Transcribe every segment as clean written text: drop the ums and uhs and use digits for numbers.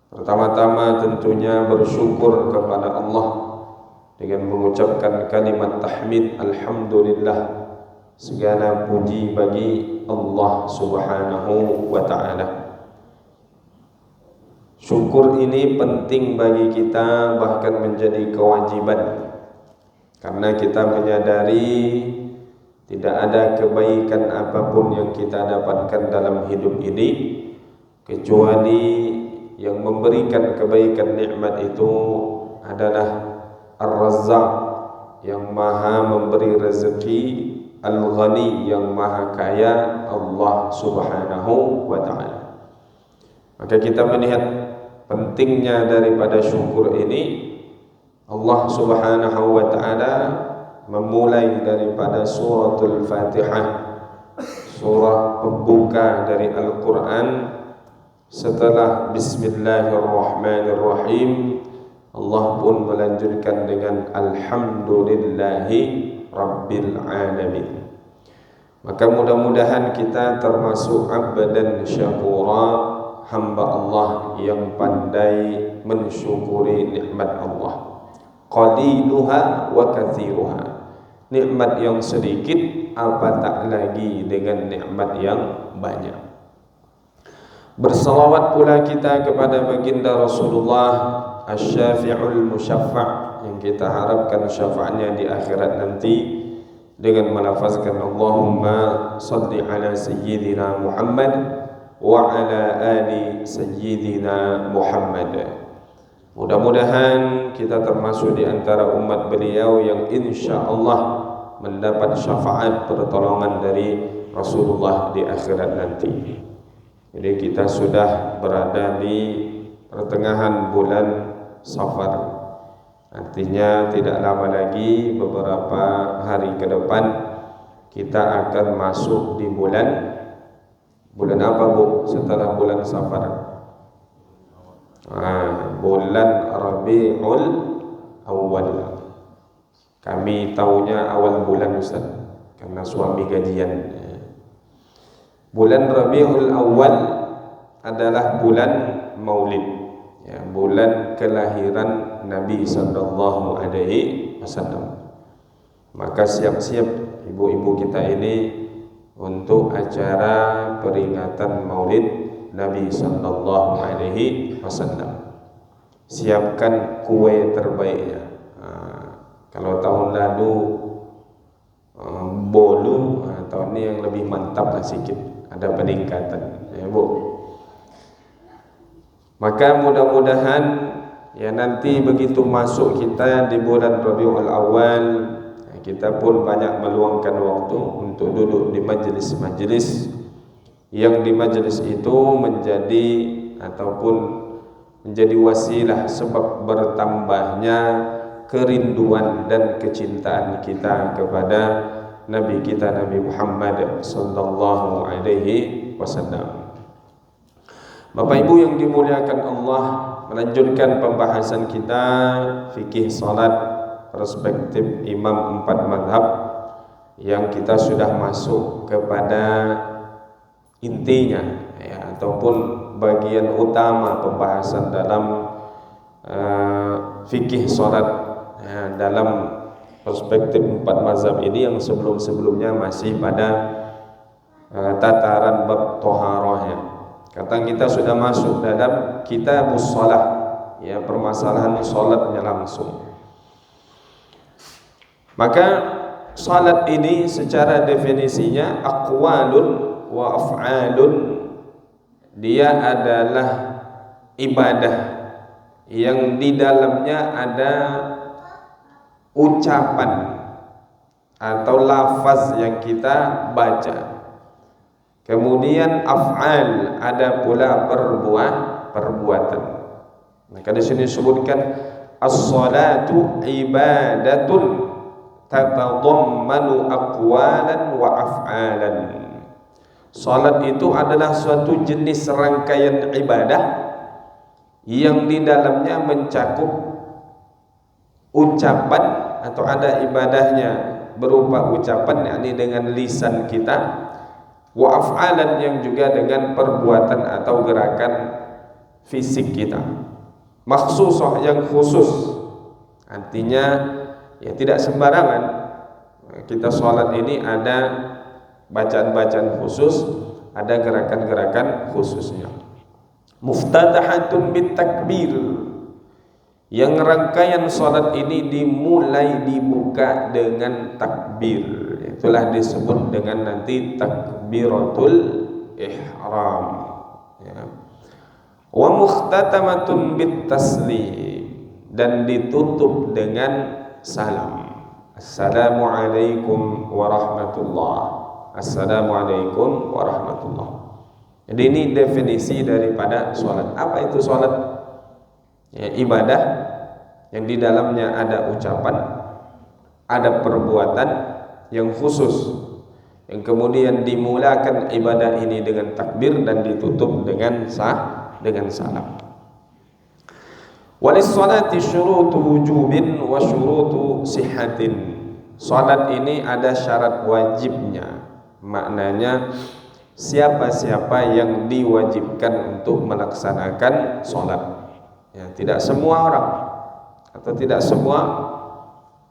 Pertama-tama tentunya bersyukur kepada Allah dengan mengucapkan kalimat tahmid alhamdulillah. Segala puji bagi Allah Subhanahu wa ta'ala. Syukur ini penting bagi kita, bahkan menjadi kewajiban, karena kita menyadari tidak ada kebaikan apapun yang kita dapatkan dalam hidup ini kecuali yang memberikan kebaikan nikmat itu adalah Ar-Razzaq, yang maha memberi rezeki, Al-Ghani, yang maha kaya, Allah Subhanahu wa ta'ala. Maka kita melihat pentingnya daripada syukur ini. Allah Subhanahu wa ta'ala memulai daripada suratul Fatihah, surah pembuka dari Al-Quran. Setelah Bismillahirrahmanirrahim, Allah pun melanjutkan dengan Alhamdulillahi Rabbil Alamin. Maka mudah-mudahan kita termasuk abdan syakura, hamba Allah yang pandai mensyukuri nikmat Allah. Qaliluha wa kathiruha, nikmat yang sedikit apatah lagi dengan nikmat yang banyak. Bersalawat pula kita kepada baginda Rasulullah Asy-Syafi'ul Musyaffa', yang kita harapkan syafaatnya di akhirat nanti dengan melafazkan Allahumma salli ala sayyidina Muhammad wa ala ali sayyidina Muhammad. Mudah-mudahan kita termasuk di antara umat beliau yang insya-Allah mendapat syafaat pertolongan dari Rasulullah di akhirat nanti. Jadi kita sudah berada di pertengahan bulan Safar. Artinya tidak lama lagi, beberapa hari ke depan kita akan masuk di bulan apa Bu setelah bulan Safar? Bulan Rabiul Awal. Kami taunya awal bulan Ustaz, karena suami gajian. Bulan Rabiul Awal adalah bulan Maulid, ya, bulan kelahiran Nabi sallallahu alaihi wasallam. Maka siap-siap ibu-ibu kita ini untuk acara peringatan Maulid Nabi sallallahu alaihi wasallam. Siapkan kue terbaiknya. Kalau tahun lalu bolu, tahun ini yang lebih mantap lah sedikit, ada peningkatan, ya Bu. Maka mudah-mudahan ya nanti begitu masuk kita di bulan Rabiul Awal, kita pun banyak meluangkan waktu untuk duduk di majelis-majelis yang di majelis itu menjadi ataupun menjadi wasilah sebab bertambahnya kerinduan dan kecintaan kita kepada Nabi kita Nabi Muhammad sallallahu alaihi wasallam. Bapak Ibu yang dimuliakan Allah, melanjutkan pembahasan kita fikih salat perspektif imam 4 mazhab, yang kita sudah masuk kepada intinya, ya, ataupun bagian utama pembahasan dalam fikih salat, ya, dalam perspektif 4 mazhab ini, yang sebelum-sebelumnya masih pada tataran bab toharoh, ya. Kata kita sudah masuk dalam kitabus shalah, ya, permasalahan salatnya langsung. Maka salat ini secara definisinya aqwalun wa af'alun, dia adalah ibadah yang di dalamnya ada ucapan atau lafaz yang kita baca. Kemudian af'al, ada pula perbuatan. Maka di sini disebutkan as-salatu ibadatun tatadammanu aqwalan wa af'alan. Salat itu adalah suatu jenis rangkaian ibadah yang di dalamnya mencakup ucapan, atau ada ibadahnya berupa ucapan, yakni dengan lisan kita, wa af'alan, yang juga dengan perbuatan atau gerakan fisik kita, makhsusah yang khusus. Artinya ya tidak sembarangan. Kita sholat ini ada bacaan-bacaan khusus, ada gerakan-gerakan khususnya. Muftatahatun bitakbir, yang rangkaian sholat ini dimulai dibuka dengan takbir. Itulah disebut dengan nanti takbiratul ihram ya. Wa mukhtatamatun bitaslim, dan ditutup dengan salam. Assalamualaikum warahmatullah. Assalamualaikum warahmatullah. Jadi ini definisi daripada sholat. Apa itu sholat? Ya, ibadah yang di dalamnya ada ucapan, ada perbuatan yang khusus, yang kemudian dimulakan ibadah ini dengan takbir dan ditutup dengan salam. Walis salati syurutu wujubin wa syurutu sihatin. Salat ini ada syarat wajibnya. Maknanya siapa-siapa yang diwajibkan untuk melaksanakan salat. Ya, tidak semua orang atau tidak semua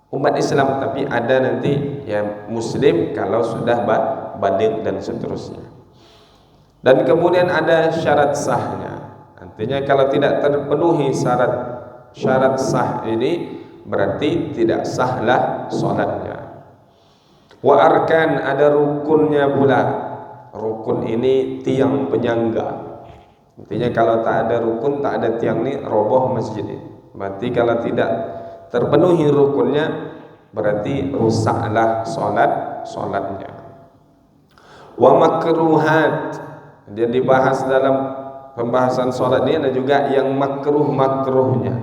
umat Islam, tapi ada nanti yang muslim kalau sudah baligh dan seterusnya. Dan kemudian ada syarat sahnya. Artinya kalau tidak terpenuhi syarat sah ini, berarti tidak sahlah salatnya. Wa arkan, ada rukunnya pula. Rukun ini tiang penyangga. Artinya kalau tak ada rukun, tak ada tiang ini, roboh masjid ini. Berarti kalau tidak terpenuhi rukunnya, berarti rusaklah salatnya. Wa makruhat, dia dibahas dalam pembahasan salat ini, ada juga yang makruhnya.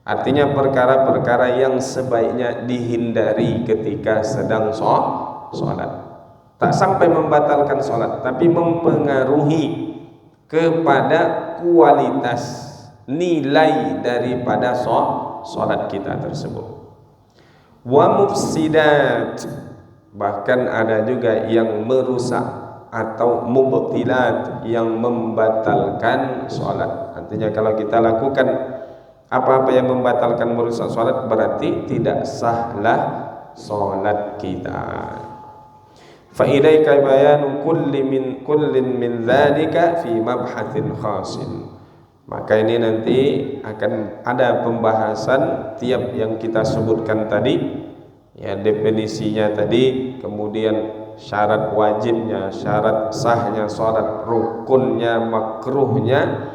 Artinya perkara-perkara yang sebaiknya dihindari ketika sedang salat. Tak sampai membatalkan salat, tapi mempengaruhi kepada kualitas nilai daripada salat kita tersebut. Wa mufsidat, bahkan ada juga yang merusak atau mubtilat, yang membatalkan salat. Artinya kalau kita lakukan apa-apa yang membatalkan, merusak salat, berarti tidak sahlah salat kita. Fa ilaika bayanu kullin min dzalika fi mabhatsin khasin. Maka ini nanti akan ada pembahasan tiap yang kita sebutkan tadi, ya, definisinya tadi, kemudian syarat wajibnya, syarat sahnya salat, rukunnya, makruhnya,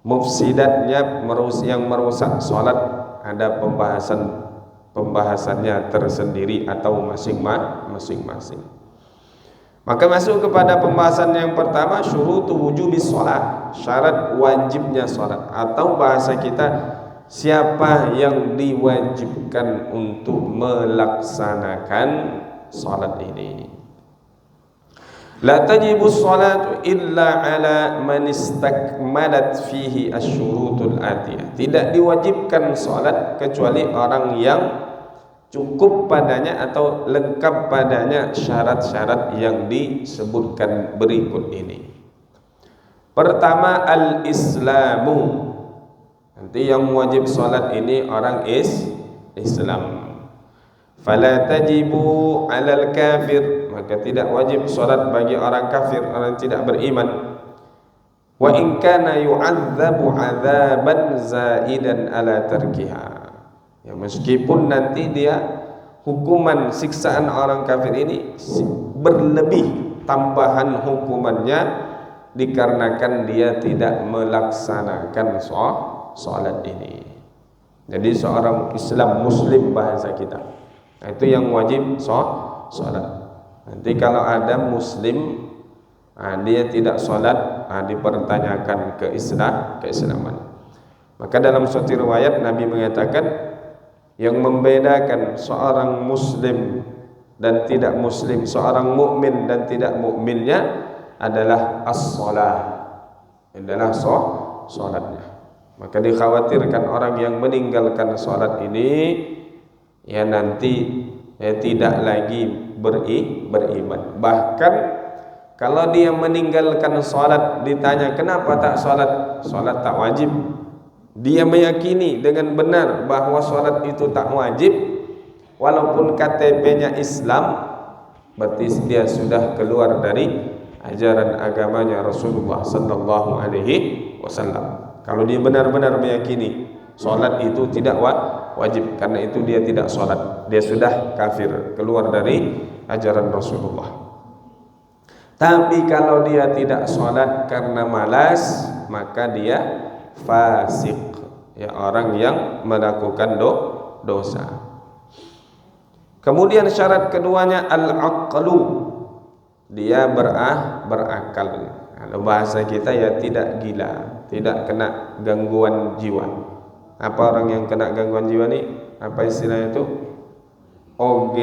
mufsidatnya, yang merusak salat, ada pembahasannya tersendiri atau masing-masing. Maka masuk kepada pembahasan yang pertama, syurutu wujubis shalah, syarat wajibnya salat, atau bahasa kita, siapa yang diwajibkan untuk melaksanakan salat ini. La tajibus salatu illa ala man istakmalat fihi asyurutul atiyah. Tidak diwajibkan salat kecuali orang yang cukup padanya atau lengkap padanya syarat-syarat yang disebutkan berikut ini. Pertama, al-islamu. Nanti yang wajib salat ini orang Islam. Fala tajibu 'alal kafir, maka tidak wajib salat bagi orang kafir, orang tidak beriman. Wa in kana yu'adzabu 'adzaban zaidan 'ala tarkiha. Ya, meskipun nanti dia hukuman siksaan orang kafir ini berlebih, tambahan hukumannya dikarenakan dia tidak melaksanakan salat ini. Jadi seorang Islam muslim bahasa kita, itu yang wajib salat. Nanti kalau ada muslim dia tidak salat, dipertanyakan keislaman. Maka dalam suatu riwayat Nabi mengatakan, yang membedakan seorang muslim dan tidak muslim, seorang mukmin dan tidak mukminnya adalah as-shalah, adalah salatnya. Maka dikhawatirkan orang yang meninggalkan salat ini ya nanti tidak lagi beriman. Bahkan Kalau dia meninggalkan salat, ditanya kenapa tak salat? Salat tak wajib. Dia meyakini dengan benar bahawa salat itu tak wajib, walaupun KTP-nya Islam, berarti dia sudah keluar dari ajaran agamanya Rasulullah sallallahu alaihi wasallam. Kalau dia benar-benar meyakini salat itu tidak wajib, karena itu dia tidak salat, dia sudah kafir, keluar dari ajaran Rasulullah. Tapi kalau dia tidak salat karena malas, maka dia fasik, ya, orang yang melakukan dosa. Kemudian syarat keduanya al-aqlu, dia berakal. Kalau bahasa kita ya tidak gila, tidak kena gangguan jiwa. Apa orang yang kena gangguan jiwa ni? Apa istilahnya itu? OG,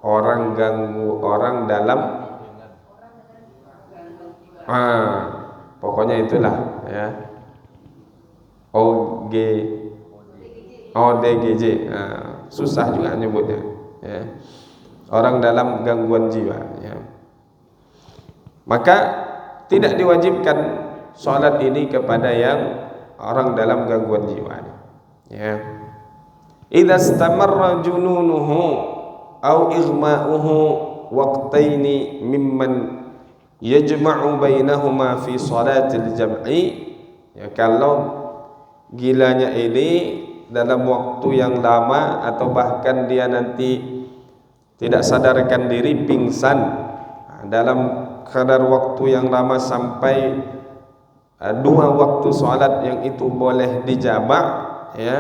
orang ganggu orang dalam, pokoknya itulah, ya. ODGJ, susah juga nyebutnya, ya. Orang dalam gangguan jiwa, ya. Maka tidak diwajibkan salat ini kepada yang orang dalam gangguan jiwa, ya. Idza istamarra jununuhu au ighma'uhu waqtaini mimman yajma'u bainahuma fi salatil jam'i, ya, kalau gilanya ini dalam waktu yang lama atau bahkan dia nanti tidak sadarkan diri, pingsan dalam kadar waktu yang lama sampai dua waktu salat yang itu boleh dijamak, ya.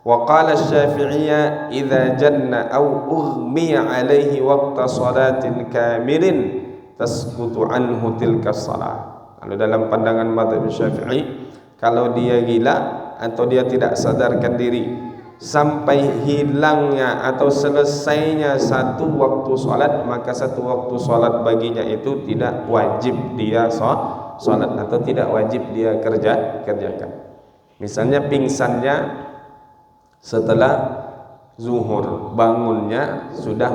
Wa qala asy-Syafi'iyya idza janna aw ughmiya alaihi waqta salatin kamilin tasqutu anhu tilka shalah. Kalau dalam pandangan mazhab Syafi'i, kalau dia gila atau dia tidak sadarkan diri sampai hilangnya atau selesainya satu waktu salat, maka satu waktu salat baginya itu tidak wajib dia salat atau tidak wajib dia kerjakan. Misalnya pingsannya setelah zuhur, bangunnya sudah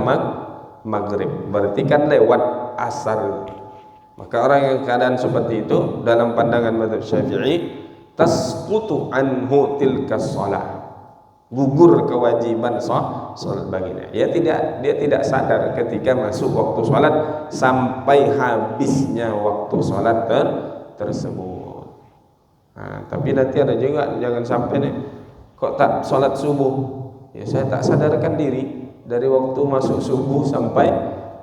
maghrib, berarti kan lewat asar. Maka orang yang keadaan seperti itu dalam pandangan mazhab Syafi'i, tasqutu anhu tilka shalah, gugur kewajiban salat baginya. Dia tidak sadar ketika masuk waktu salat sampai habisnya waktu salat tersebut. Tapi nanti ada juga jangan sampai nih, kok tak salat subuh? Ya, saya tak sadarkan diri dari waktu masuk subuh sampai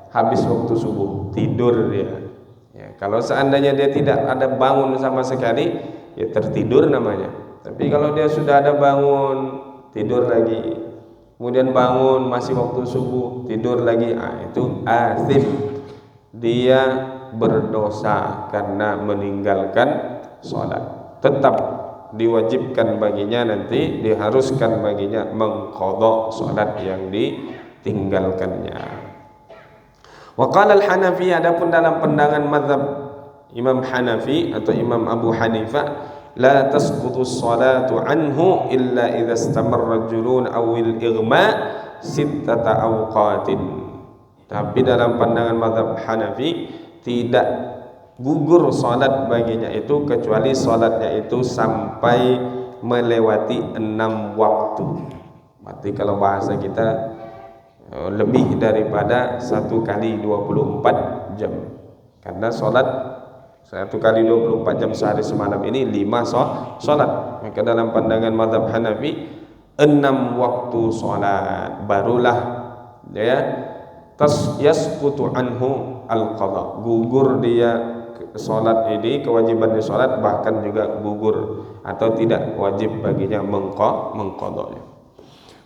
habis waktu subuh, tidur dia. Ya, kalau seandainya dia tidak ada bangun sama sekali, ya tertidur namanya. Tapi kalau dia sudah ada bangun, tidur lagi, kemudian bangun masih waktu subuh, tidur lagi, itu athim, dia berdosa karena meninggalkan salat. Tetap diwajibkan baginya, nanti diharuskan baginya mengqadha salat yang ditinggalkannya. Wa qala al-Hanafi, adapun dalam pandangan mazhab Imam Hanafi atau Imam Abu Hanifah, la tasqutu as-salatu anhu illa idza istamarra al-junun aw al-ighma sittata awqatin. Tapi dalam pandangan mazhab Hanafi tidak gugur salat baginya itu kecuali salatnya itu sampai melewati 6 waktu. Berarti kalau bahasa kita lebih daripada 1 kali 24 jam. Karena salat 1 kali 24 jam sehari semalam ini 5 salat. Maka dalam pandangan mazhab Hanafi 6 waktu salat barulah dia yasqutu anhu al-qadha, gugur dia salat ini, kewajiban di salat, bahkan juga gugur atau tidak wajib baginya mengqadanya.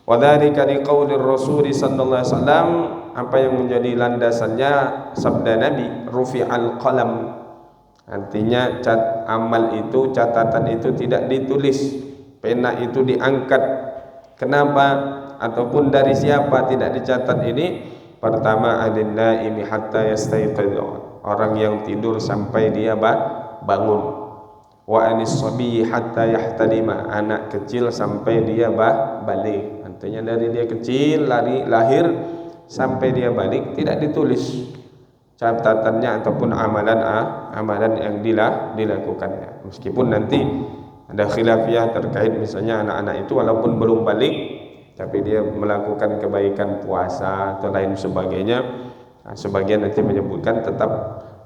Wa dzalika liqaulir Rasul sallallahu alaihi wasallam, apa yang menjadi landasannya sabda Nabi, rufi'al qalam, artinya amal itu, catatan itu tidak ditulis, pena itu diangkat. Kenapa? Ataupun dari siapa tidak dicatat ini? Pertama, adin naimi hatta yastayqidha, orang yang tidur sampai dia bangun. Wa anis sabi hatta yahtalima, anak kecil sampai dia balik. Artinya dari dia kecil lahir sampai dia balik tidak ditulis. catatannya ataupun amalan yang dilakukannya. Meskipun nanti ada khilafiyah terkait misalnya anak-anak itu walaupun belum balik tapi dia melakukan kebaikan puasa atau lain sebagainya, sebagian nanti menyebutkan tetap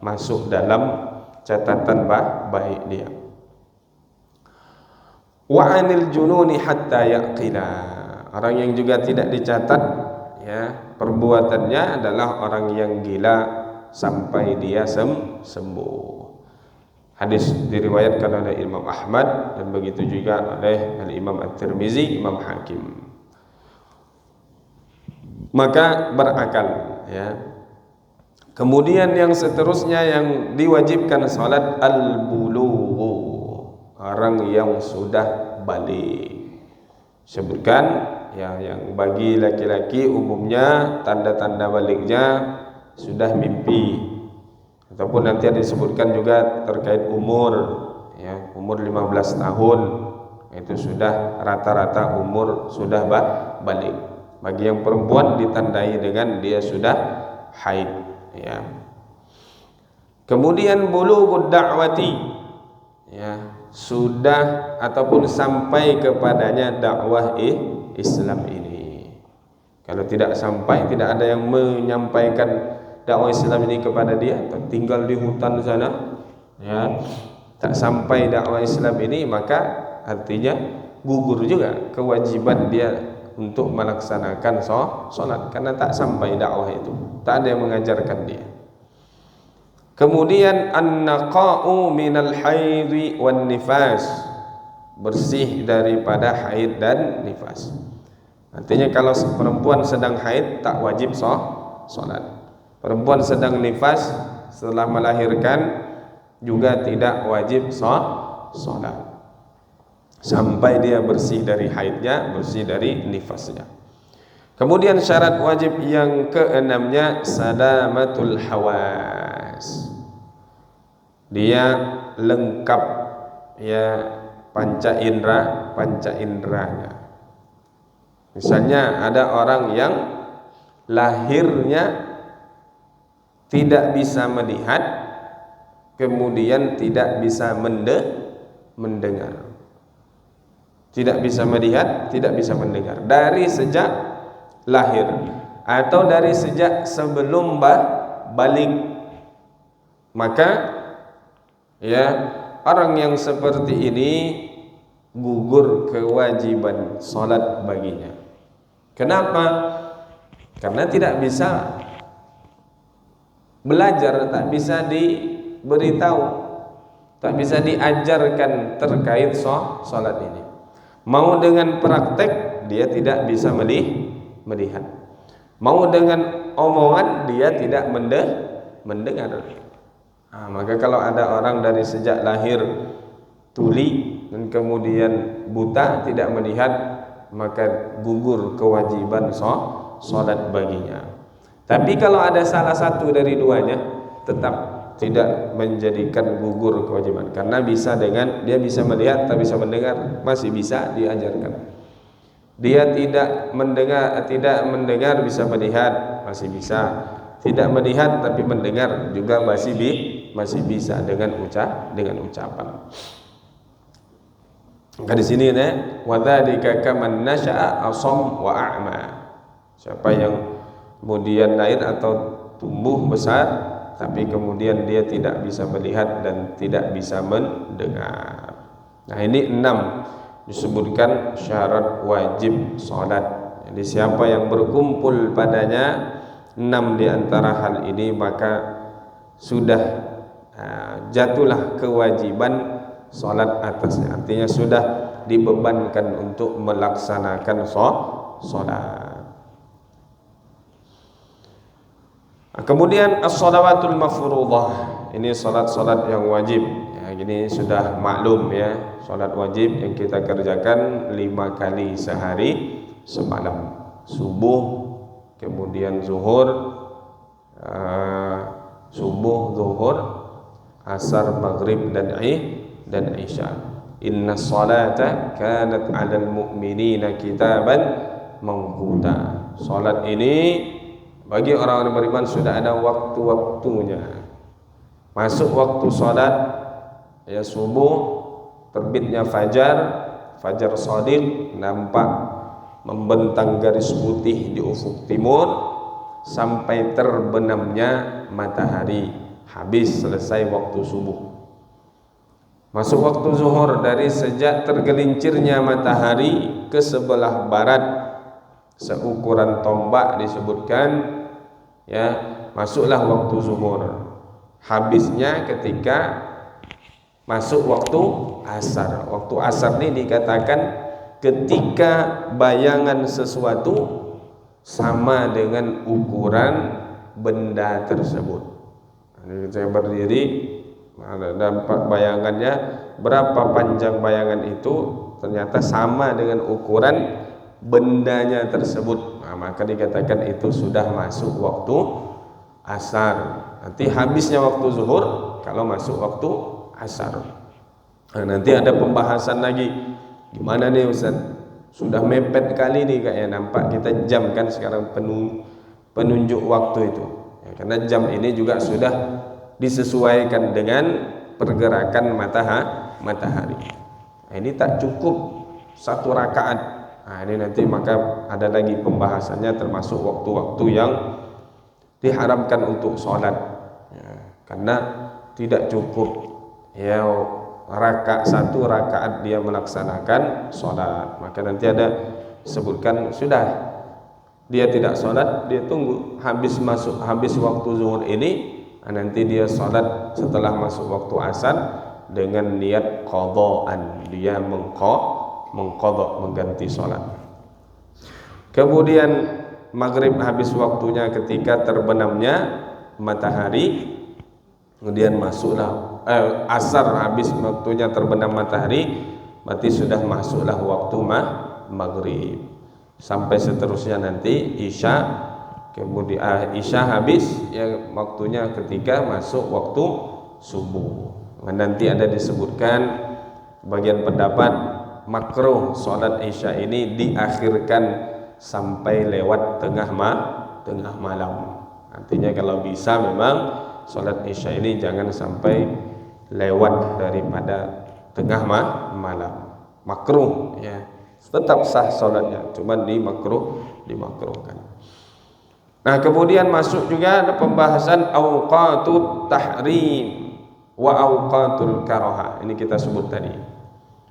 masuk dalam catatan baik dia. Wa 'anil jununi hatta yaqila. Orang yang juga tidak dicatat ya perbuatannya adalah orang yang gila sampai dia sembuh. Hadis diriwayatkan oleh Imam Ahmad dan begitu juga oleh Imam At-Tirmizi, Imam Hakim. Maka berakal ya. Kemudian yang seterusnya yang diwajibkan salat al-bulughu, orang yang sudah balik. Sebutkan ya, yang bagi laki-laki umumnya tanda-tanda baliknya sudah mimpi, ataupun nanti ada disebutkan juga terkait umur ya, umur 15 tahun itu sudah rata-rata umur sudah balik. Bagi yang perempuan ditandai dengan dia sudah haid ya. Kemudian bulughud da'wati ya, sudah ataupun sampai kepadanya dakwah Islam ini. Kalau tidak sampai, tidak ada yang menyampaikan dakwah Islam ini kepada dia, atau tinggal di hutan sana ya, tak sampai dakwah Islam ini, maka artinya gugur juga kewajiban dia untuk melaksanakan sholat karena tak sampai dakwah itu, tak ada yang mengajarkan dia. Kemudian an-naqa'u minal haidhi wan nifas, bersih daripada haid dan nifas. Artinya kalau perempuan sedang haid tak wajib sholat. Perempuan sedang nifas setelah melahirkan juga tidak wajib sholat sampai dia bersih dari haidnya, bersih dari nifasnya. Kemudian syarat wajib yang keenamnya salamatul hawas, dia lengkap ya panca inderanya. Misalnya ada orang yang lahirnya tidak bisa melihat, kemudian tidak bisa mendengar. Tidak bisa melihat, tidak bisa mendengar dari sejak lahir atau dari sejak sebelum balik. Maka ya orang yang seperti ini gugur kewajiban salat baginya. Kenapa? Karena tidak bisa belajar, tak bisa diberitahu, tak bisa diajarkan terkait salat ini. Mau dengan praktek dia tidak bisa melihat, mau dengan omongan dia tidak mendengar. Maka kalau ada orang dari sejak lahir tuli dan kemudian buta, tidak melihat, maka gugur kewajiban sholat baginya. Tapi kalau ada salah satu dari duanya, tetap tidak menjadikan gugur kewajiban, karena bisa dengan dia bisa melihat tak bisa mendengar, masih bisa diajarkan. Dia tidak mendengar bisa melihat, masih bisa. Tidak melihat tapi mendengar juga masih bisa dengan ucapan. Maka di sini wa dzalika kaman nasha'a asam wa a'ma, siapa yang kemudian lahir atau tumbuh besar tapi kemudian dia tidak bisa melihat dan tidak bisa mendengar. Nah, ini 6 disebutkan syarat wajib salat. Jadi siapa yang berkumpul padanya 6 di antara hal ini, maka sudah jatuhlah kewajiban salat atasnya. Artinya sudah dibebankan untuk melaksanakan salat. Kemudian as-shalawatul mafruḍah, ini salat-salat yang wajib ya, ini sudah maklum ya, salat wajib yang kita kerjakan 5 kali sehari semalam. Subuh, kemudian zuhur, zuhur, asar, maghrib dan isya. Inna salata kanat 'alal mu'minina kitaban mawquta. Salat ini Bagi orang-orang beriman sudah ada waktu-waktunya. Masuk waktu salat ya subuh, terbitnya fajar shadiq, nampak membentang garis putih di ufuk timur sampai terbenamnya matahari, habis selesai waktu subuh. Masuk waktu zuhur, dari sejak tergelincirnya matahari ke sebelah barat seukuran tombak disebutkan, ya, masuklah waktu zuhur. Habisnya ketika masuk waktu asar. Waktu asar ini dikatakan ketika bayangan sesuatu sama dengan ukuran benda tersebut. Ini saya berdiri, ada dampak bayangannya, berapa panjang bayangan itu ternyata sama dengan ukuran bendanya tersebut. Maka dikatakan itu sudah masuk waktu asar. Nanti habisnya waktu zuhur kalau masuk waktu asar. Nanti ada pembahasan lagi. Gimana nih Ustaz? Sudah mepet kali nih kayaknya, nampak kita jam kan sekarang penunjuk waktu itu. Ya, karena jam ini juga sudah disesuaikan dengan pergerakan matahari. Nah, ini tak cukup satu rakaat. Nah, ini nanti maka ada lagi pembahasannya, termasuk waktu-waktu yang diharamkan untuk sholat, ya, karena tidak cukup ya satu rakaat dia melaksanakan sholat. Maka nanti ada sebutkan sudah dia tidak sholat, dia tunggu habis waktu zuhur ini, nanti dia sholat setelah masuk waktu asar dengan niat qadhaan, dia mengqadha, mengganti sholat. Kemudian maghrib habis waktunya ketika terbenamnya matahari, kemudian masuklah asar habis waktunya terbenam matahari, berarti sudah masuklah waktu maghrib. Sampai seterusnya nanti isya, kemudian isya habis ya waktunya ketika masuk waktu subuh. Nanti ada disebutkan bagian pendapat makruh sholat isya ini diakhirkan sampai lewat tengah malam. Artinya kalau bisa memang sholat isya ini jangan sampai lewat daripada tengah malam. Makruh ya, tetap sah sholatnya, cuman dimakruhkan. Nah, kemudian masuk juga ada pembahasan awqatut tahrim wa awqatul karaha. Ini kita sebut tadi.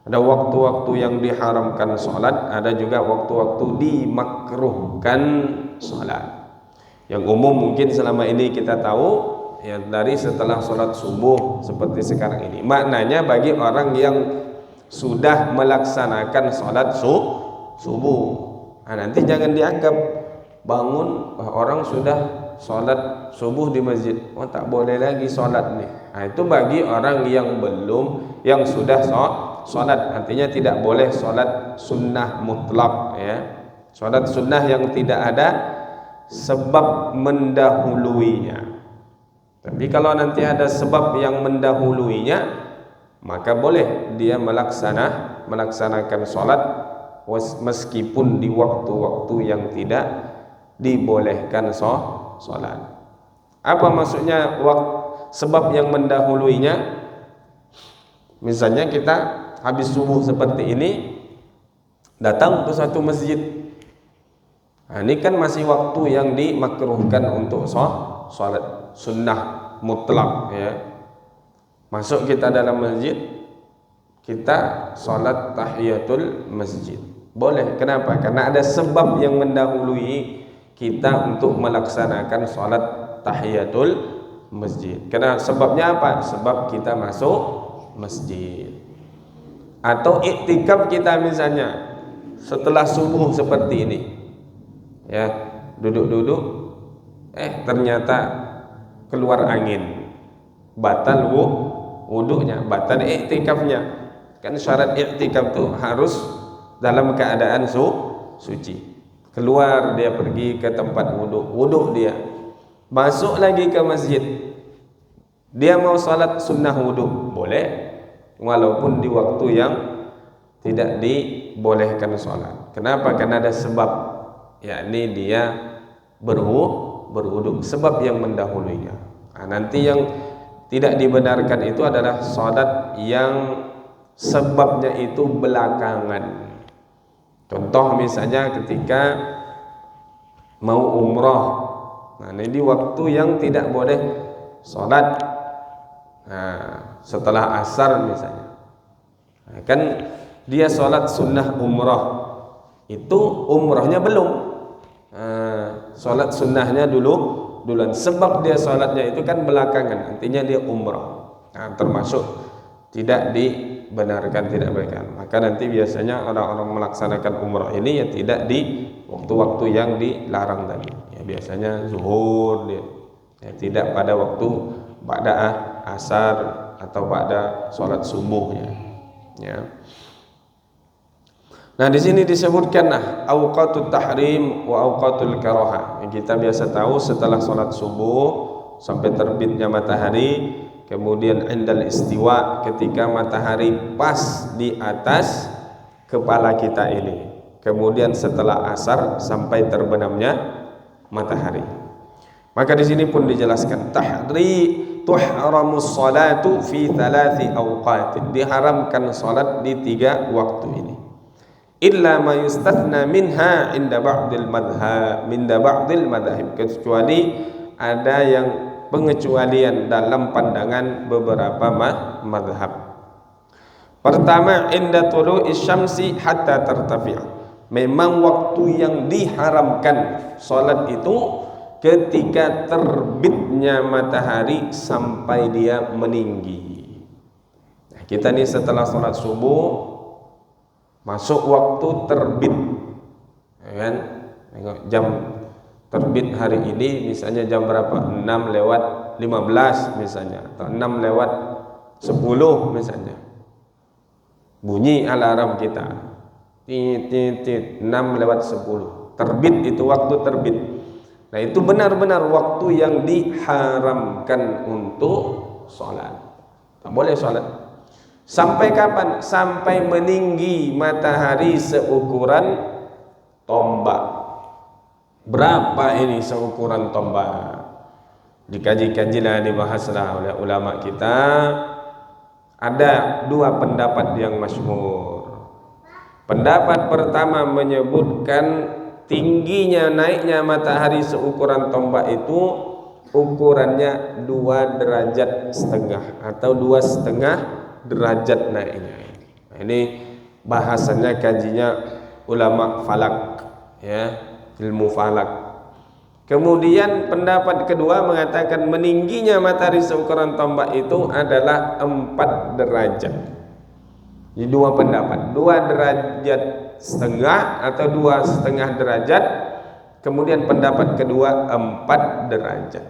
Ada waktu-waktu yang diharamkan sholat, ada juga waktu-waktu dimakruhkan sholat. Yang umum mungkin selama ini kita tahu ya dari setelah sholat subuh seperti sekarang ini. Maknanya bagi orang yang sudah melaksanakan sholat subuh. Nah, nanti jangan dianggap bangun orang sudah sholat subuh di masjid, oh tak boleh lagi sholat nih. Nah, itu bagi orang yang belum, yang sudah sholat, artinya tidak boleh sholat sunnah mutlak ya, sholat sunnah yang tidak ada sebab mendahuluinya. Tapi kalau nanti ada sebab yang mendahuluinya, maka boleh dia melaksanakan sholat meskipun di waktu-waktu yang tidak dibolehkan sholat. Apa maksudnya sebab yang mendahuluinya? Misalnya kita habis subuh seperti ini datang ke satu masjid. Nah, ini kan masih waktu yang dimakruhkan untuk sholat sunnah mutlak ya. Masuk kita dalam masjid, kita sholat tahiyatul masjid. Boleh, kenapa? Karena ada sebab yang mendahului kita untuk melaksanakan sholat tahiyatul masjid. Karena sebabnya apa? Sebab kita masuk masjid. Atau iktikaf kita misalnya setelah subuh seperti ini ya, duduk-duduk ternyata keluar angin, batal wudunya, batal iktikafnya. Kan syarat iktikaf itu harus dalam keadaan suci. Keluar dia pergi ke tempat wudu dia, masuk lagi ke masjid, dia mau salat sunnah wudu, boleh walaupun di waktu yang tidak dibolehkan sholat. Kenapa? Karena ada sebab, yakni dia berwudu, sebab yang mendahulunya. Nanti yang tidak dibenarkan itu adalah salat yang sebabnya itu belakangan. Contoh misalnya ketika mau umrah, ini waktu yang tidak boleh salat. Setelah asar misalnya, kan dia salat sunnah umrah, itu umrahnya belum. Salat sunnahnya duluan, sebab dia salatnya itu kan belakangan, artinya dia umrah. Termasuk tidak dibenarkan, tidak baikkan. Maka nanti biasanya orang-orang melaksanakan umrah ini ya tidak di waktu-waktu yang dilarang tadi. Ya biasanya zuhur dia. Ya, tidak pada waktu ba'da asar atau ba'da salat subuhnya. Ya. Nah, di sini disebutkan awqatut tahrim wa awqatul karahah. Yang kita biasa tahu setelah salat subuh sampai terbitnya matahari, kemudian indal istiwa, ketika matahari pas di atas kepala kita ini, kemudian setelah asar sampai terbenamnya matahari. Maka di sini pun dijelaskan tuhramus salatu fi thalathi awqatin, diharamkan salat di 3 waktu ini. Illa ma yustathna minha inda ba'dil madhahib, kecuali ada yang pengecualian dalam pandangan beberapa madhab. Pertama, inda tulu'is syamsi hatta tartafi'. Memang waktu yang diharamkan salat itu ketika terbitnya matahari sampai dia meninggi. Nah, kita nih setelah salat subuh masuk waktu terbit, ya kan? Tengok jam terbit hari ini misalnya jam berapa? 6:15 misalnya, atau 6:10 misalnya. Bunyi alarm kita. Tit 6:10. Terbit itu waktu terbit. Nah, itu benar-benar waktu yang diharamkan untuk sholat. Tak boleh sholat. Sampai kapan? Sampai meninggi matahari seukuran tombak. Berapa ini seukuran tombak? Dikaji-kajilah, dibahaslah oleh ulama kita. Ada 2 pendapat yang masyhur. Pendapat pertama menyebutkan tingginya naiknya matahari seukuran tombak itu ukurannya 2,5 derajat atau 2,5 derajat naiknya. Nah, ini bahasannya kajinya ulama falak, ya, ilmu falak. Kemudian pendapat kedua mengatakan meningginya matahari seukuran tombak itu adalah 4 derajat. Jadi 2 pendapat, 2,5 derajat atau 2,5 derajat. Kemudian pendapat kedua 4 derajat.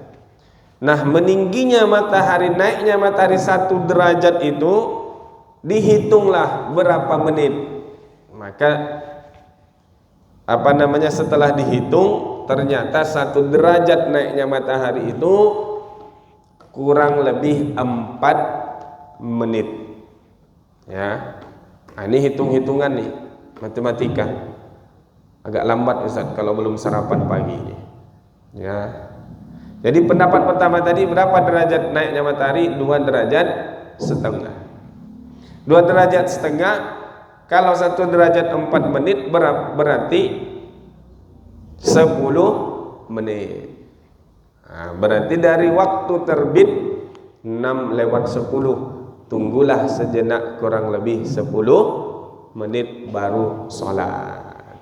Nah, meningginya matahari, naiknya matahari 1 derajat itu dihitunglah berapa menit. Maka setelah dihitung ternyata 1 derajat naiknya matahari itu kurang lebih 4 menit. Ya. Nah, ini hitung-hitungan nih, matematika. Agak lambat Ustaz kalau belum sarapan pagi ini. Ya. Jadi pendapat pertama tadi berapa derajat naiknya matahari? 2,5 derajat. 2,5 derajat. Kalau 1 derajat 4 menit berarti 10 menit. Nah, berarti dari waktu terbit 6:10. Tunggulah sejenak kurang lebih 10 menit baru sholat.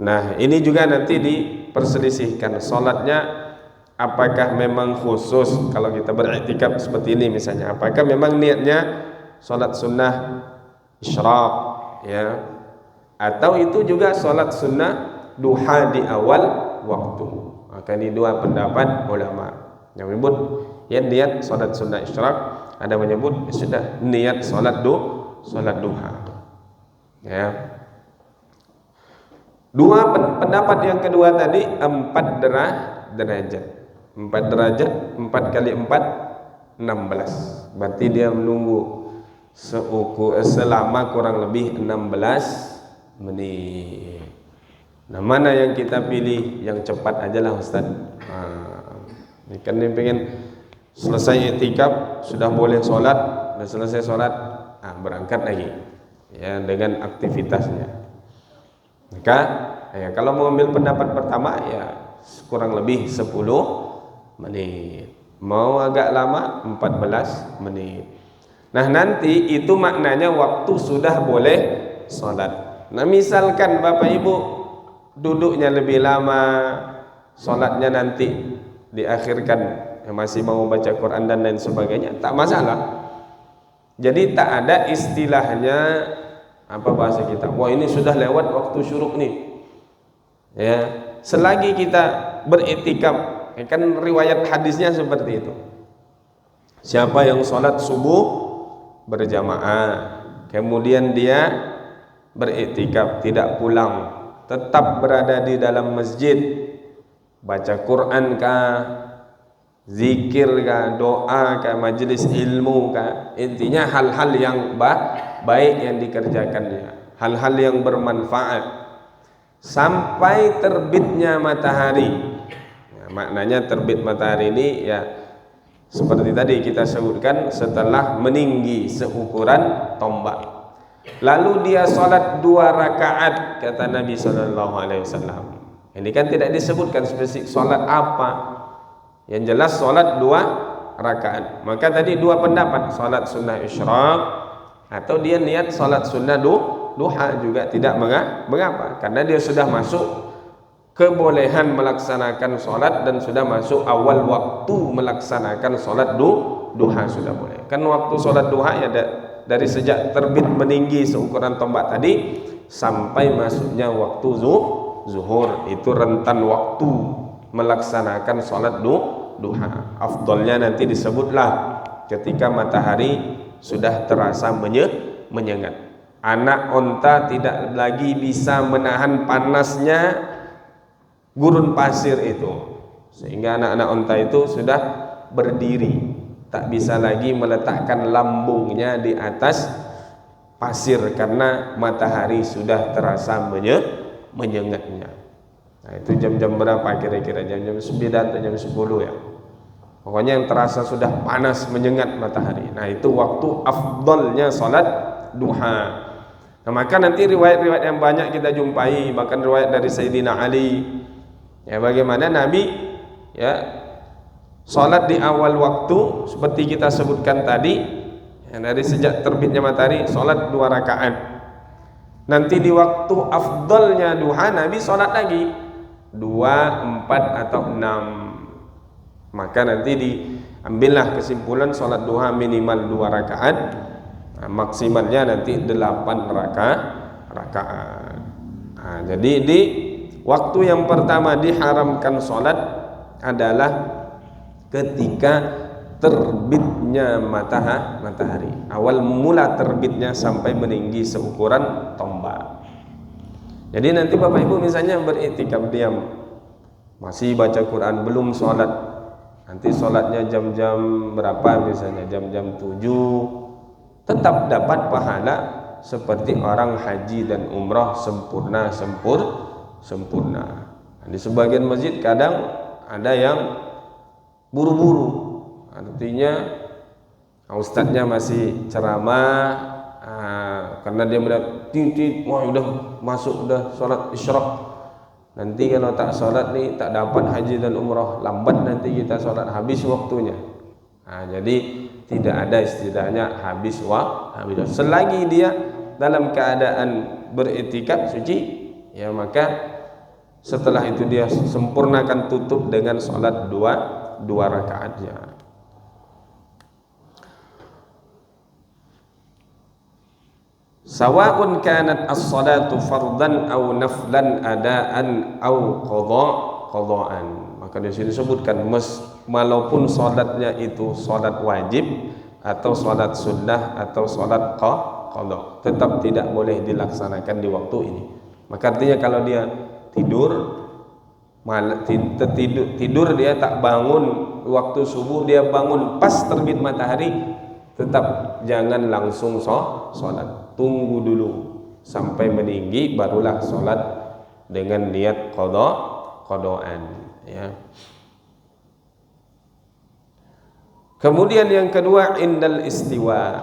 Nah, ini juga nanti diperselisihkan sholatnya apakah memang khusus kalau kita beriktikaf seperti ini misalnya, apakah memang niatnya sholat sunnah isyraq, ya, atau itu juga sholat sunnah duha di awal waktu. Maka ini 2 pendapat ulama. Yang menyebut ya niat sholat sunnah isyraq, ada menyebut sudah niat sholat duha. Ya. 2 pendapat yang kedua tadi 4 derajat. 4 derajat 4 kali 4 16. Berarti dia menunggu selama kurang lebih 16 menit. Nah, mana yang kita pilih? Yang cepat aja lah Ustaz. Ini kan dia pengen selesai i'tikaf, sudah boleh sholat, dan selesai sholat, berangkat lagi ya dengan aktivitasnya. Maka ya, kalau mau ambil pendapat pertama ya kurang lebih 10 menit. Mau agak lama 14 menit. Nah, nanti itu maknanya waktu sudah boleh sholat. Nah, misalkan Bapak Ibu duduknya lebih lama, sholatnya nanti diakhirkan, yang masih mau baca Quran dan lain sebagainya, tak masalah. Jadi tak ada istilahnya apa bahasa kita, wah ini sudah lewat waktu syuruk nih ya, selagi kita beriktikaf. Kan riwayat hadisnya seperti itu. Siapa yang sholat subuh berjamaah, kemudian dia beriktikaf, tidak pulang, tetap berada di dalam masjid, baca Quran kah, zikir kah, doa kah, majelis ilmu kah, intinya hal-hal yang baik yang dikerjakannya, hal-hal yang bermanfaat sampai terbitnya matahari. Maknanya terbit matahari ini ya seperti tadi kita sebutkan, setelah meninggi seukuran tombak. Lalu dia sholat 2 rakaat, kata Nabi SAW. Ini kan tidak disebutkan spesifik sholat apa. Yang jelas sholat 2 rakaat. Maka tadi 2 pendapat, sholat sunnah isyraq atau dia niat sholat sunnah duha juga tidak mengapa, karena dia sudah masuk kebolehan melaksanakan sholat dan sudah masuk awal waktu melaksanakan sholat duha, sudah boleh. Kan waktu sholat duha ya dari sejak terbit meninggi seukuran tombak tadi sampai masuknya waktu zuhur, itu rentan waktu melaksanakan sholat duha. Afdolnya nanti disebutlah ketika matahari sudah terasa menyengat. Anak onta tidak lagi bisa menahan panasnya gurun pasir itu, sehingga anak-anak onta itu sudah berdiri, tak bisa lagi meletakkan lambungnya di atas pasir karena matahari sudah terasa menyengatnya. Nah, itu jam-jam berapa kira-kira? Jam-jam 9 atau jam 10 ya, pokoknya yang terasa sudah panas menyengat matahari. Nah, itu waktu afdalnya salat duha. Nah, maka nanti riwayat-riwayat yang banyak kita jumpai, bahkan riwayat dari Sayyidina Ali ya, bagaimana Nabi ya salat di awal waktu seperti kita sebutkan tadi ya, dari sejak terbitnya matahari salat 2 rakaat. Nanti di waktu afdalnya duha Nabi salat lagi 2, 4 atau 6. Maka nanti diambillah kesimpulan salat duha minimal 2 rakaat, nah, maksimalnya nanti 8 rakaat. Nah, jadi di waktu yang pertama diharamkan sholat adalah ketika terbitnya matahari, awal mula terbitnya sampai meninggi seukuran tombak. Jadi nanti Bapak Ibu misalnya beriktikaf diam, masih baca Quran, belum sholat, nanti sholatnya jam-jam berapa misalnya, jam-jam 7, tetap dapat pahala seperti orang haji dan umrah sempurna. Di sebagian masjid kadang ada yang buru-buru, artinya ustadznya masih ceramah, karena dia melihat titik, wah udah masuk, udah sholat isyraq, nanti kalau tak sholat nih tak dapat haji dan umrah, lambat nanti kita sholat, habis waktunya. Jadi tidak ada istilahnya habis waktu. Selagi dia dalam keadaan beriktikaf suci ya, maka setelah itu dia sempurnakan tutup dengan sholat 2 rakaatnya. Sawa'un kanat as-salatu fardan aw naflan adaan aw qada'an. Maka di sini disebutkan walaupun salatnya itu salat wajib atau salat sunnah atau salat qada, tetap tidak boleh dilaksanakan di waktu ini. Maka artinya kalau dia tidur dia tak bangun waktu subuh, dia bangun pas terbit matahari, tetap jangan langsung sholat, tunggu dulu sampai meninggi barulah sholat dengan niat qadaan, ya. Kemudian yang kedua, indal istiwa,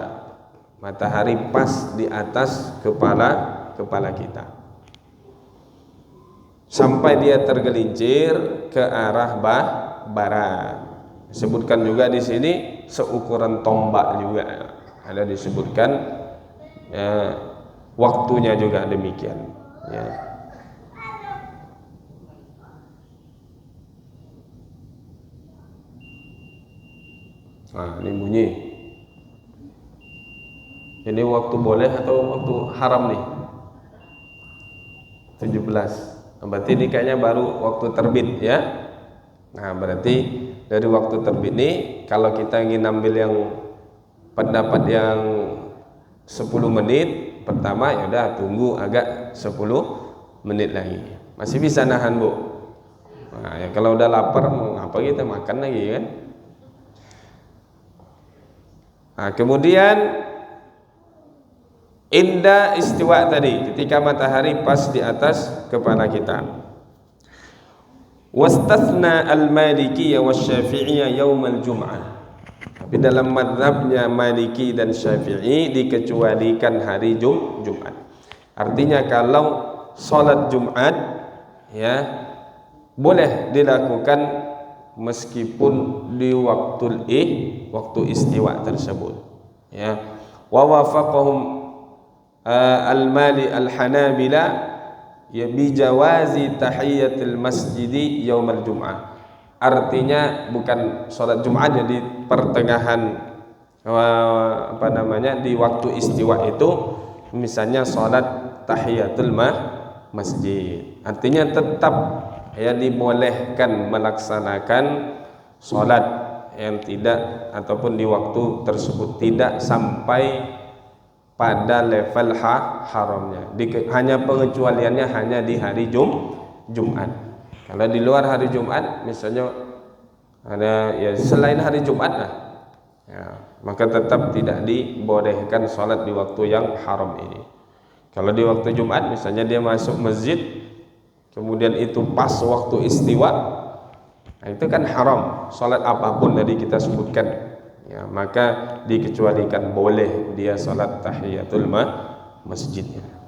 matahari pas di atas kepala kita, sampai dia tergelincir ke arah barat. Disebutkan juga di sini seukuran tombak juga ada disebutkan, waktunya juga demikian, ya. Nah, ini bunyi. Ini waktu boleh atau waktu haram nih? 17. Berarti ini kayaknya baru waktu terbit, ya. Nah, berarti dari waktu terbit ini kalau kita ingin ambil yang pendapat yang 10 menit pertama, ya udah tunggu agak 10 menit lagi. Masih bisa nahan, Bu. Nah, ya kalau udah lapar mau apa kita makan lagi, kan? Nah, kemudian inda istiwa tadi, ketika matahari pas di atas kepala kita. Wastathna al-Malikiyah wasy-Syafi'iyah yaumul Jum'ah. Tapi dalam mazhabnya Maliki dan Syafi'i dikecualikan hari Jumat. Artinya kalau salat Jumat, ya, boleh dilakukan meskipun di waktu istiwa tersebut, ya. Wa wafaqahum al-Mali al-Hanabila ya bi jawazi tahiyatul masjidi yaumul Jum'ah. Artinya bukan salat Jumat di pertengahan di waktu istiwa itu, misalnya salat tahiyatul masjid. Artinya tetap ya dibolehkan melaksanakan salat yang tidak ataupun di waktu tersebut tidak sampai pada level haramnya. Hanya pengecualiannya hanya di hari Jumat. Kalau di luar hari Jumat, misalnya ada ya selain hari Jumat lah, ya, maka tetap tidak dibolehkan salat di waktu yang haram ini. Kalau di waktu Jumat, misalnya dia masuk masjid, kemudian itu pas waktu istiwa, nah itu kan haram. Salat apapun tadi kita sebutkan, ya, maka dikecualikan boleh dia salat tahiyatul masjidnya.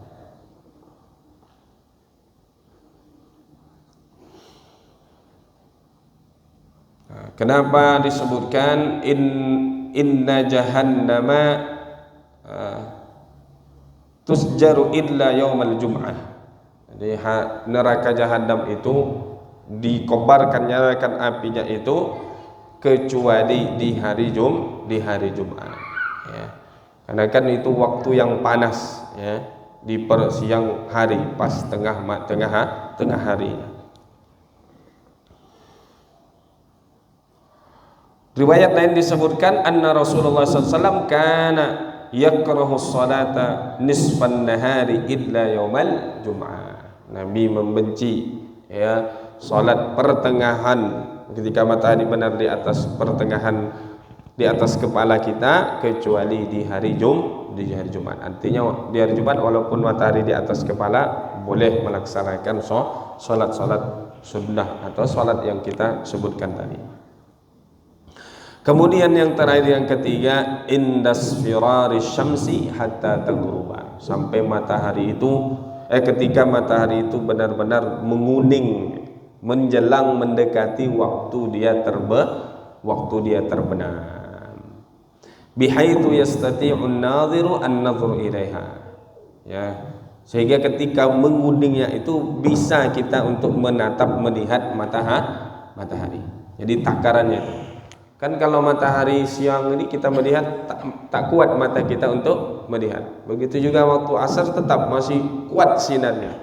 Nah, kenapa disebutkan inna jahannama tusjaru illa yaumal jum'ah. Jadi neraka jahanam itu dikobarkan, nyalakan apinya itu kecuali di hari Jumat, ya. Karena kan itu waktu yang panas, ya, di siang hari pas tengah hari. Riwayat lain disebutkan anna Rasulullah SAW kana yakrahu salata nisfan nahari illa yaumal jum'ah. Nabi membenci, ya, salat pertengahan ketika matahari benar di atas pertengahan di atas kepala kita kecuali di hari Jumat. Artinya di hari Jumat walaupun matahari di atas kepala boleh melaksanakan salat sunnah atau salat yang kita sebutkan tadi. Kemudian yang terakhir, yang ketiga, indasfirari syamsi hatta taghruba, sampai matahari itu ketika matahari itu benar-benar menguning menjelang mendekati waktu dia terbenam. Bihaitsu yastati'u an-nadhiru an-nadhru ilaiha, ya, sehingga ketika menguningnya itu bisa kita untuk melihat matahari. Jadi takarannya itu kan, kalau matahari siang ini kita melihat tak kuat mata kita untuk melihat. Begitu juga waktu asar tetap masih kuat sinarnya.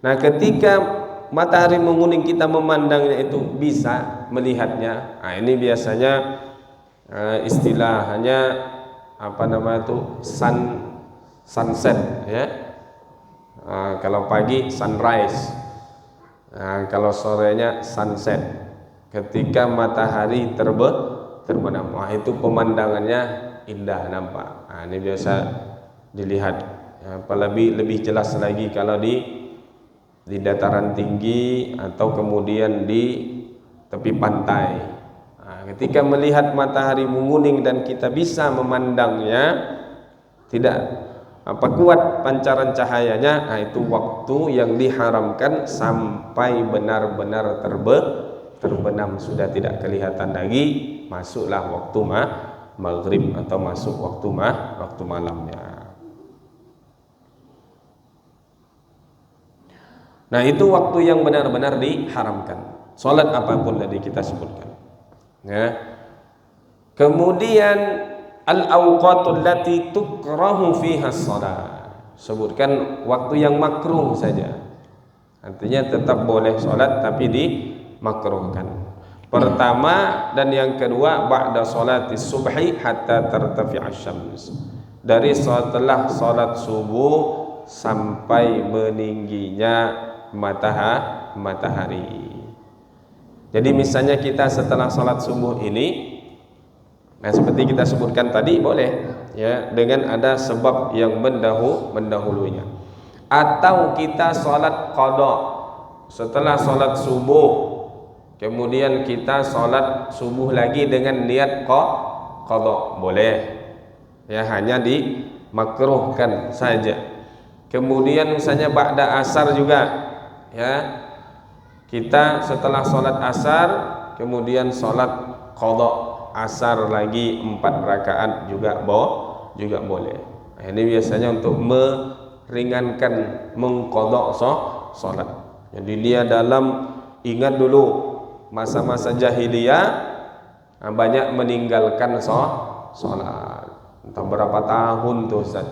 Nah, ketika matahari menguning kita memandangnya itu bisa melihatnya. Nah, ini biasanya istilahnya sunset, ya. Kalau pagi sunrise, kalau sorenya sunset. Ketika matahari terbenam, wah itu pemandangannya indah nampak. Nah, ini biasa dilihat. Apa lebih jelas lagi kalau di di dataran tinggi atau kemudian di tepi pantai. Ketika melihat matahari menguning dan kita bisa memandangnya, tidak kuat pancaran cahayanya, itu waktu yang diharamkan sampai benar-benar terbenam, sudah tidak kelihatan lagi, masuklah waktu maghrib atau masuk waktu malamnya. Nah, itu waktu yang benar-benar diharamkan. Salat apapun tadi kita sebutkan. Ya. Kemudian al-awqatul lati tukrahu fiha shalah. Sebutkan waktu yang makruh saja. Artinya tetap boleh salat tapi dimakruhkan. Pertama dan yang kedua ba'da sholatis subhi hatta tartafi'asy syams. Dari setelah salat subuh sampai meningginya matahari. Jadi misalnya kita setelah salat subuh ini, nah seperti kita sebutkan tadi boleh ya, dengan ada sebab yang mendahulunya. Atau kita salat qada setelah salat subuh, kemudian kita salat subuh lagi dengan niat qada, boleh ya, hanya dimakruhkan saja. Kemudian misalnya ba'da asar juga ya, kita setelah sholat asar kemudian sholat qada asar lagi 4 rakaat juga boleh. Nah, ini biasanya untuk meringankan mengqada sholat. Jadi dia dalam, ingat dulu masa-masa jahiliyah banyak meninggalkan sholat. Entah berapa tahun tuh Ustaz,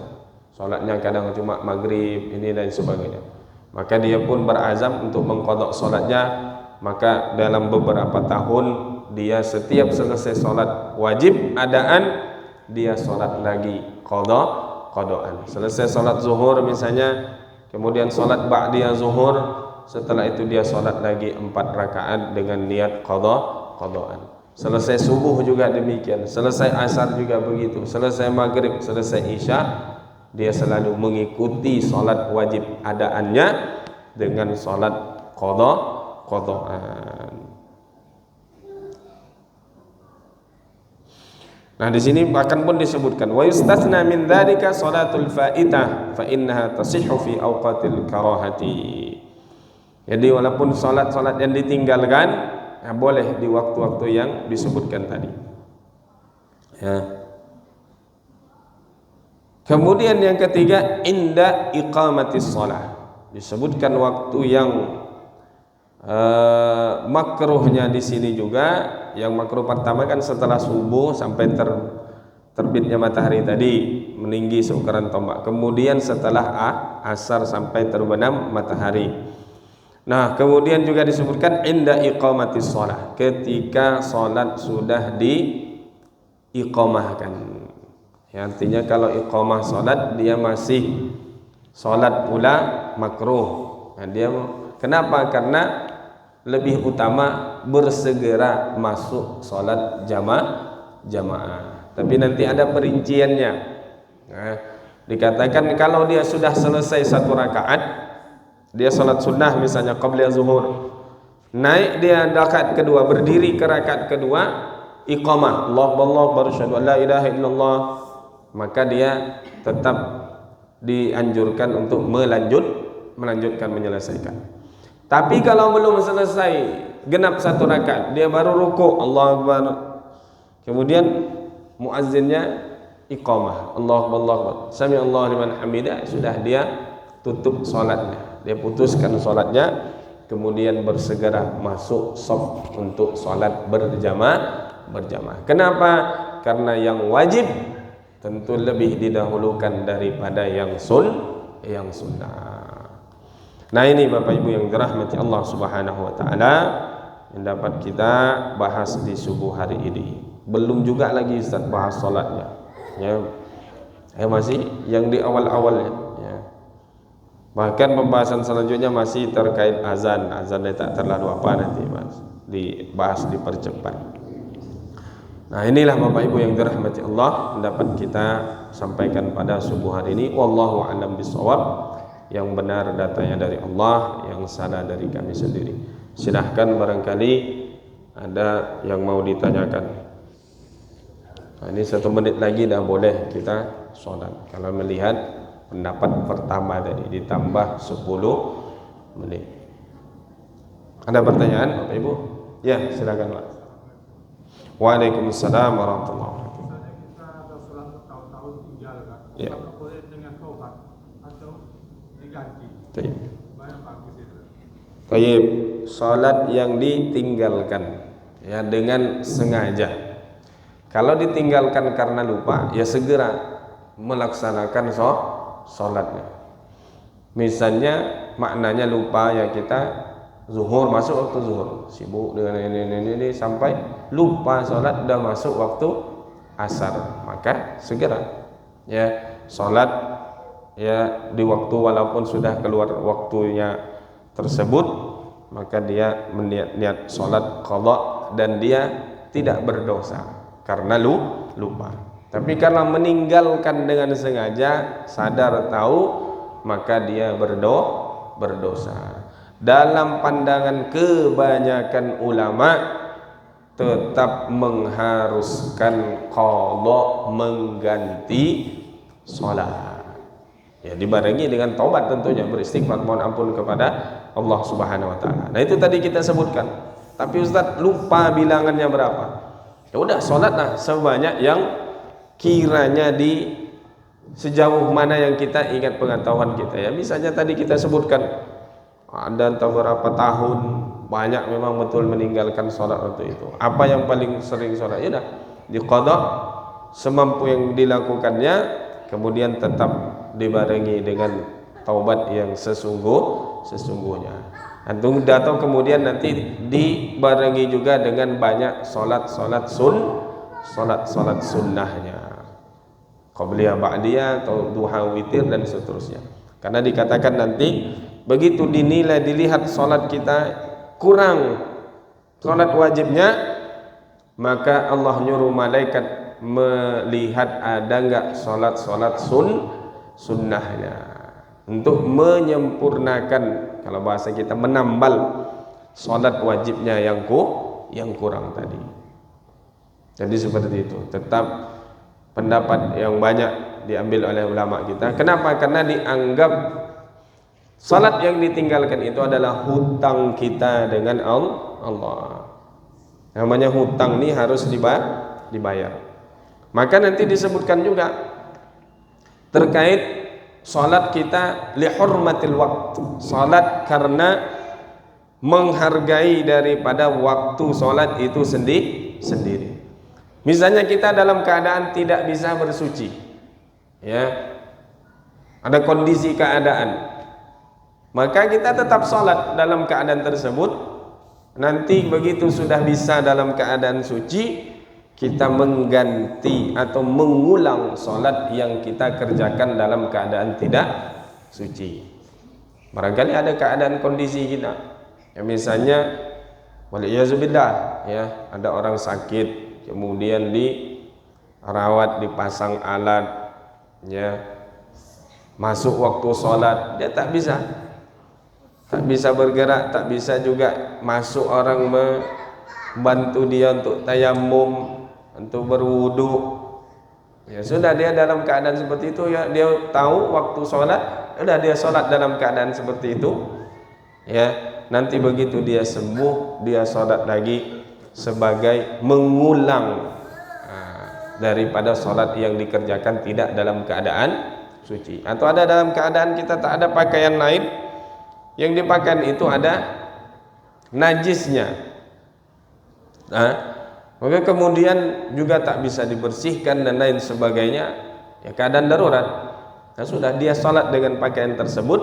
sholatnya kadang cuma maghrib ini dan sebagainya. Maka dia pun berazam untuk mengqada sholatnya. Maka dalam beberapa tahun dia setiap selesai sholat wajib adaan, dia sholat lagi qadaan. Selesai sholat zuhur misalnya, kemudian sholat ba'diyah zuhur, setelah itu dia sholat lagi 4 rakaat dengan niat qadaan. Selesai subuh juga demikian, selesai asar juga begitu, selesai maghrib, selesai isya, dia selalu mengikuti sholat wajib adaannya dengan sholat qadaan. Nah, di sini bahkan pun disebutkan wa yustatsna min dzalika sholatul faitah fa innaha tasihhu fi awqatil karahati. Jadi walaupun salat-salat yang ditinggalkan boleh di waktu-waktu yang disebutkan tadi. Ya. Kemudian yang ketiga inda iqamatis shalah. Disebutkan waktu yang makruhnya di sini juga. Yang makruh pertama kan setelah subuh sampai terbitnya matahari tadi, meninggi seukuran tombak. Kemudian setelah asar sampai terbenam matahari. Nah, kemudian juga disebutkan inda iqamatis shalah, ketika salat sudah diiqamahkan. Ya, artinya kalau iqamah salat dia masih salat pula makruh. Nah, dia kenapa? Karena lebih utama bersegera masuk salat jamaah. Tapi nanti ada perinciannya. Nah, dikatakan kalau dia sudah selesai 1 rakaat, dia salat sunnah misalnya qabla zuhur, naik dia rakaat kedua, berdiri ke rakaat kedua, iqamah Allahu akbar asyhadu an la ilaha illallah, maka dia tetap dianjurkan untuk melanjutkan menyelesaikan. Tapi kalau belum selesai genap 1 rakaat, dia baru rukuk Allahu akbar, kemudian muazzinnya iqamah Allahu akbar sami Allahu liman hamidah, sudah dia tutup salatnya, dia putuskan salatnya, kemudian bersegera masuk shaf untuk salat berjamaah. Kenapa? Karena yang wajib tentu lebih didahulukan daripada yang sunnah. Nah, ini Bapak Ibu yang dirahmati Allah Subhanahu wa taala yang dapat kita bahas di subuh hari ini. Belum juga lagi Ustaz bahas salatnya. Ya masih yang di awal-awalnya ya. Bahkan pembahasan selanjutnya masih terkait azan tak terlalu apa nanti Mas, dibahas, dipercepat. Nah, inilah Bapak Ibu yang dirahmati Allah dapat kita sampaikan pada subuh hari ini. Wallahu a'lam bishawab. yang benar datanya dari Allah, yang salah dari kami sendiri. Silahkan barangkali ada yang mau ditanyakan. Nah, ini 1 menit lagi dah boleh kita sholat. Kalau melihat pendapat pertama tadi ditambah 10 menit. Ada pertanyaan Bapak Ibu? Ya, silakan Pak. Waalaikumsalam warahmatullahi wabarakatuh. Kita ada sholat tahun-tahun tinggal kan? Ya. Apakah boleh dengan taubat atau diganti? Baik. Banyak bagus itu. Baik, salat yang ditinggalkan ya dengan sengaja. Kalau ditinggalkan karena lupa, ya segera melaksanakan salatnya. Misalnya maknanya lupa ya kita zuhur masuk waktu zuhur, sibuk dengan ini sampai lupa salat udah masuk waktu asar, maka segera ya salat ya di waktu walaupun sudah keluar waktunya tersebut, maka dia niat salat qada dan dia tidak berdosa karena lupa. Tapi karena meninggalkan dengan sengaja, sadar tahu, maka dia berdosa. Dalam pandangan kebanyakan ulama tetap mengharuskan qada, mengganti salat. Ya dibarengi dengan taubat tentunya, beristighfar mohon ampun kepada Allah Subhanahu wa taala. Nah itu tadi kita sebutkan. Tapi Ustaz lupa bilangannya berapa. Ya udah salatlah sebanyak yang kiranya di sejauh mana yang kita ingat pengetahuan kita ya. Misalnya tadi kita sebutkan ada entah berapa tahun banyak memang betul meninggalkan sholat waktu itu. Apa yang paling sering sholat? Ya dah diqada semampu yang dilakukannya, kemudian tetap dibarengi dengan taubat yang sesungguhnya. Atau kemudian nanti dibarengi juga dengan banyak sholat sunnahnya, qabliyah, ba'diyah atau duha, witir dan seterusnya. Karena dikatakan nanti begitu dinilai dilihat sholat kita kurang sholat wajibnya, maka Allah nyuruh malaikat melihat ada enggak sholat sunnahnya untuk menyempurnakan, kalau bahasa kita menambal sholat wajibnya yang kurang tadi. Jadi seperti itu. Tetap pendapat yang banyak diambil oleh ulama kita. Kenapa? Karena dianggap salat yang ditinggalkan itu adalah hutang kita dengan Allah. Namanya hutang ini harus dibayar. Maka nanti disebutkan juga terkait salat kita li hurmatil waqt. Salat karena menghargai daripada waktu salat itu sendiri. Misalnya kita dalam keadaan tidak bisa bersuci. Ya. Ada kondisi keadaan, maka kita tetap sholat dalam keadaan tersebut. Nanti begitu sudah bisa dalam keadaan suci, kita mengganti atau mengulang sholat yang kita kerjakan dalam keadaan tidak suci. Barangkali ada keadaan kondisi kita, ya misalnya waliyazubillah, ya ada orang sakit, kemudian dirawat, dipasang alat, ya masuk waktu sholat dia tak bisa bergerak, tak bisa juga masuk orang membantu dia untuk tayamum, untuk berwudu. Ya sudah, dia dalam keadaan seperti itu, ya dia tahu waktu sholat, sudah dia sholat dalam keadaan seperti itu. Ya nanti begitu dia sembuh, dia sholat lagi sebagai mengulang daripada sholat yang dikerjakan tidak dalam keadaan suci. Atau ada dalam keadaan kita tak ada pakaian lain, yang dipakai itu ada najisnya, maka kemudian juga tak bisa dibersihkan dan lain sebagainya, ya keadaan darurat. Nah sudah, dia sholat dengan pakaian tersebut,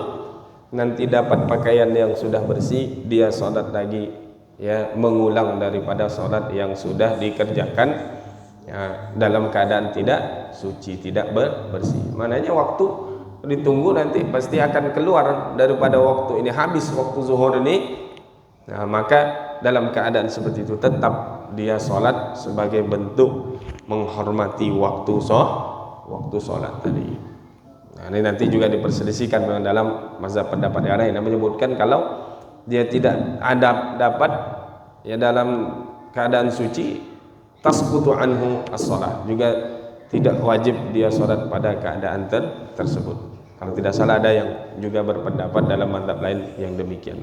nanti dapat pakaian yang sudah bersih, dia sholat lagi, ya mengulang daripada sholat yang sudah dikerjakan ya, dalam keadaan tidak suci, tidak bersih. Maknanya waktu ditunggu nanti pasti akan keluar daripada waktu ini, habis waktu zuhur ini. Nah, maka dalam keadaan seperti itu tetap dia sholat sebagai bentuk menghormati waktu sholat tadi. Nah, Ini nanti juga diperselisihkan dalam mazhab pendapat yang lain yang menyebutkan kalau dia tidak ada dapat ya dalam keadaan suci tasqutu anhu as-shalah, juga tidak wajib dia salat pada keadaan tersebut. Kalau tidak salah ada yang juga berpendapat dalam mazhab lain yang demikian.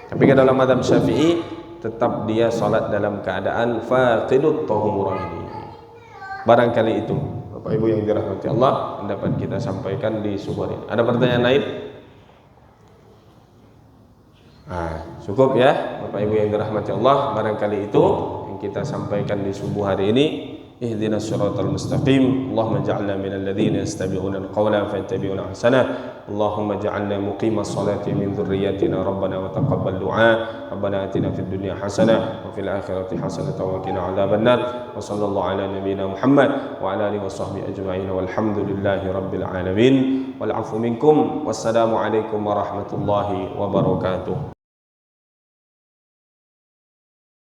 Tapi dalam mazhab Syafi'i tetap dia salat dalam keadaan faqidut tahuraini. Barangkali itu Bapak Ibu yang dirahmati Allah dapat kita sampaikan di subuh hari. Ada pertanyaan lain? Cukup ya Bapak Ibu yang dirahmati Allah. Barangkali itu yang kita sampaikan di subuh hari ini. Ihdinas siratal mustaqim. Allahumma ja'alna minal ladzina yastabi'una al-qawla fayattabi'una ahsanah. Allahumma ja'alna muqimas salati min dzurriyyatina rabbana wa taqabbal du'a. Rabbana atina fid dunya hasanah wa fil akhirati hasanah wa qina adzabannar. Wa sallallahu ala nabiyyina Muhammad wa ala alihi washabbihi ajma'in walhamdulillahi rabbil alamin. Wal 'afwu minkum. Wassalamu alaikum warahmatullahi wabarakatuh.